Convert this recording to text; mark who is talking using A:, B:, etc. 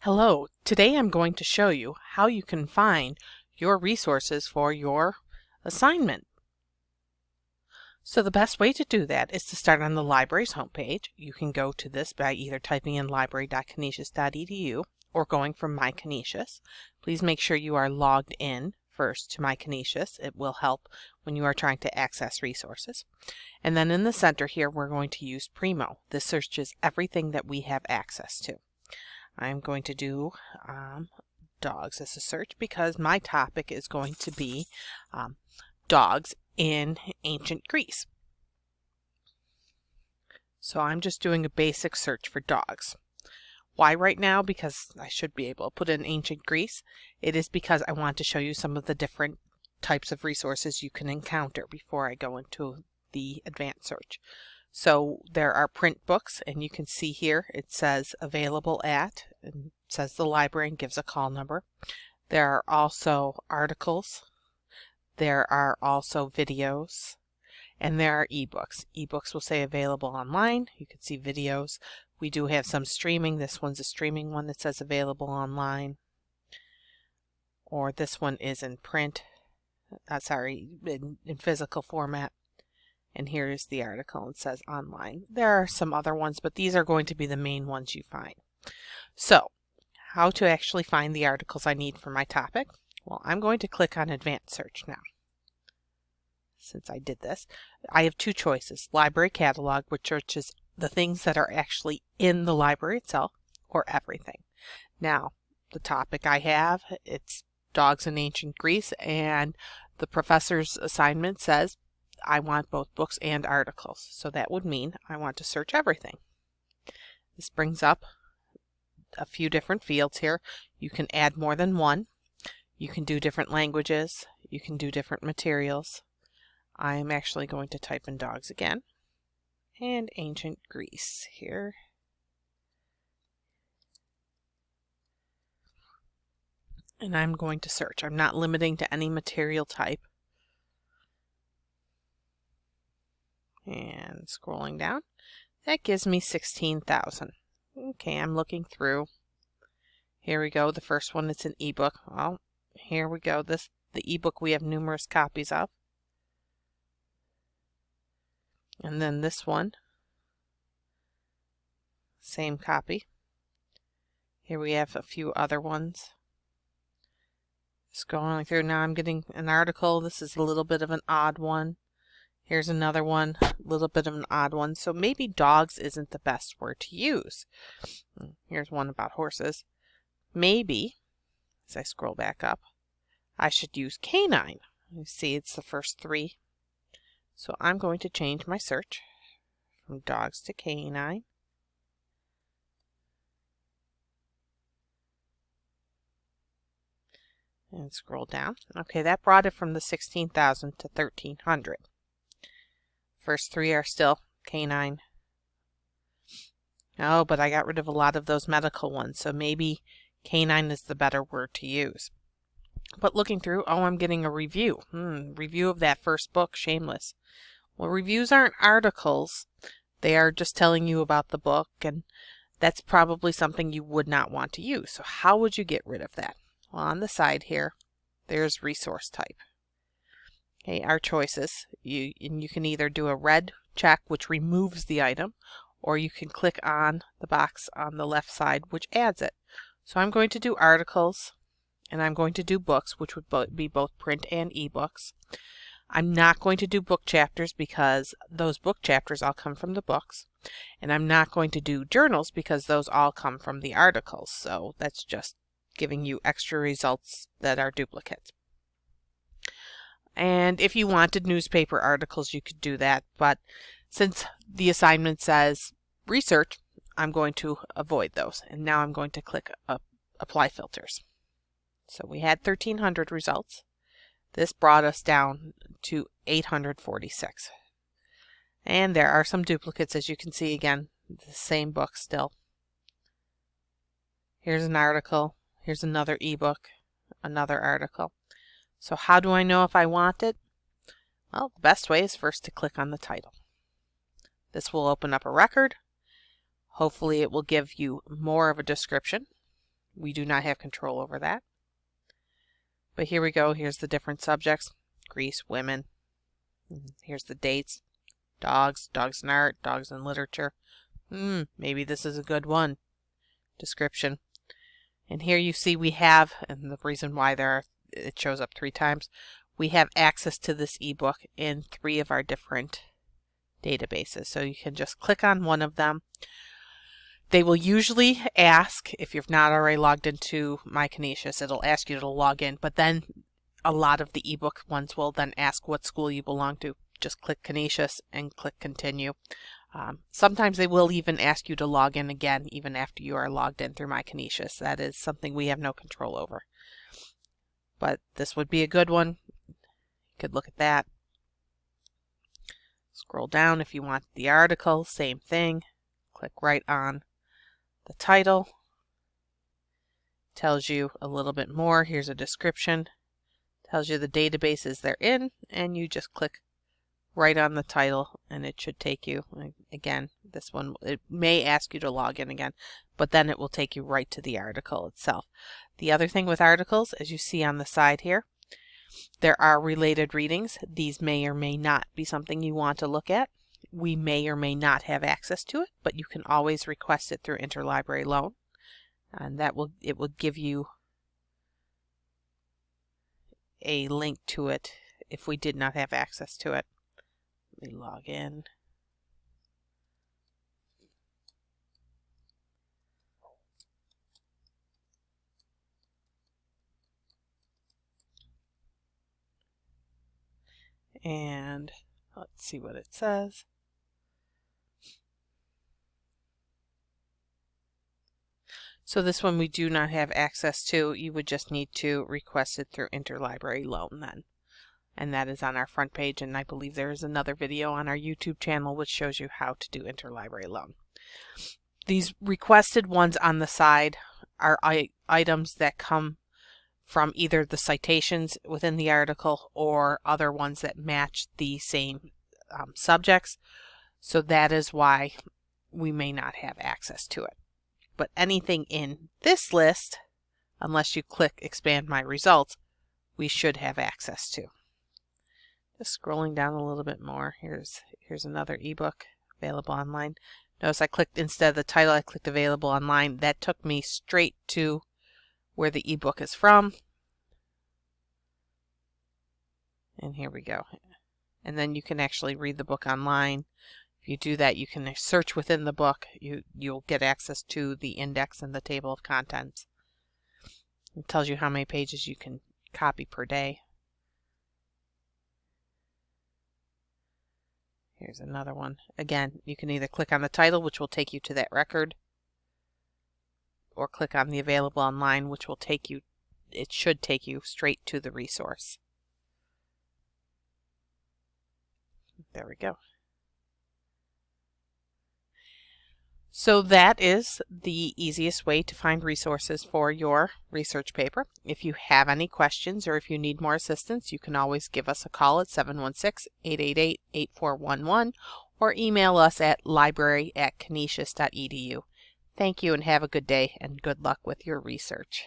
A: Hello, today I'm going to show you how you can find your resources for your assignment. So the best way to do that is to start on the library's homepage. You can go to this by either typing in library.canisius.edu or going from My Canisius. Please make sure you are logged in first to My Canisius. It will help when you are trying to access resources. And then in the center here, we're going to use Primo. This searches everything that we have access to. I'm going to do dogs as a search because my topic is going to be dogs in ancient Greece. So I'm just doing a basic search for dogs. Why right now? Because I should be able to put in ancient Greece. It is because I want to show you some of the different types of resources you can encounter before I go into the advanced search. So there are print books, and you can see here it says available at, and it says the library and gives a call number. There are also articles, there are also videos, and there are ebooks. Ebooks will say available online. You can see videos. We do have some streaming. This one's a streaming one that says available online, or this one is in print, in physical format. And here is the article. It says online. There are some other ones, but these are going to be the main ones you find. So, how to actually find the articles I need for my topic? Well, I'm going to click on Advanced Search now. Since I did this, I have two choices. Library Catalog, which searches the things that are actually in the library itself, or everything. Now, the topic I have, it's dogs in ancient Greece, and the professor's assignment says I want both books and articles. So that would mean I want to search everything. This brings up a few different fields here. You can add more than one. You can do different languages. You can do different materials. I'm actually going to type in dogs again. And ancient Greece here. And I'm going to search. I'm not limiting to any material type. And scrolling down, that gives me 16,000. Okay, I'm looking through. Here we go. The first one, it's an ebook. Well, here we go. The ebook we have numerous copies of. And then this one, same copy. Here we have a few other ones. Scrolling through now, I'm getting an article. This is a little bit of an odd one. Here's another one, a little bit of an odd one. So maybe dogs isn't the best word to use. Here's one about horses. Maybe, as I scroll back up, I should use canine. You see, it's the first three. So I'm going to change my search from dogs to canine. And scroll down. Okay, that brought it from the 16,000 to 1,300. First three are still canine. Oh, but I got rid of a lot of those medical ones, so maybe canine is the better word to use. But looking through, oh, I'm getting a review. Review of that first book, Shameless. Well, reviews aren't articles. They are just telling you about the book, and that's probably something you would not want to use. So how would you get rid of that? Well, on the side here, there's resource type. Okay, our choices. You can either do a red check, which removes the item, or you can click on the box on the left side, which adds it. So I'm going to do articles, and I'm going to do books, which would be both print and ebooks. I'm not going to do book chapters because those book chapters all come from the books. And I'm not going to do journals because those all come from the articles. So that's just giving you extra results that are duplicates. And if you wanted newspaper articles, you could do that. But since the assignment says research, I'm going to avoid those. And now I'm going to click Apply Filters. So we had 1,300 results. This brought us down to 846. And there are some duplicates, as you can see again, the same book still. Here's an article. Here's another ebook, another article. So how do I know if I want it? Well, the best way is first to click on the title. This will open up a record. Hopefully it will give you more of a description. We do not have control over that. But here we go. Here's the different subjects. Greece, women. Here's the dates. Dogs, dogs in art, dogs in literature. Maybe this is a good one. Description. And here you see we have, and the reason why it shows up 3 times, we have access to this ebook in 3 of our different databases. So you can just click on one of them. They will usually ask, if you've not already logged into My Canisius, it'll ask you to log in, but then a lot of the ebook ones will then ask what school you belong to. Just click Canisius and click continue. Sometimes they will even ask you to log in again, even after you are logged in through My Canisius. That is something we have no control over. But this would be a good one. You could look at that. Scroll down if you want the article, same thing. Click right on the title. Tells you a little bit more. Here's a description. Tells you the databases they're in, and you just click right on the title and it should take you, again, this one, it may ask you to log in again, but then it will take you right to the article itself. The other thing with articles, as you see on the side here, there are related readings. These may or may not be something you want to look at. We may or may not have access to it, but you can always request it through interlibrary loan, and it will give you a link to it if we did not have access to it. Let me log in. And let's see what it says. So this one we do not have access to. You would just need to request it through interlibrary loan then. And that is on our front page, and I believe there is another video on our YouTube channel which shows you how to do interlibrary loan. These requested ones on the side are items that come from either the citations within the article or other ones that match the same subjects. So that is why we may not have access to it. But anything in this list, unless you click expand my results, we should have access to. Just scrolling down a little bit more, here's another ebook available online. Notice I clicked, instead of the title, I clicked available online. That took me straight to where the ebook is from. And here we go. And then you can actually read the book online. If you do that, you can search within the book. You'll get access to the index and the table of contents. It tells you how many pages you can copy per day. Here's another one. Again, you can either click on the title, which will take you to that record, or click on the available online, which will take you, it should take you straight to the resource. There we go. So that is the easiest way to find resources for your research paper. If you have any questions or if you need more assistance, you can always give us a call at 716-888-8411 or email us at library@canisius.edu. Thank you and have a good day and good luck with your research.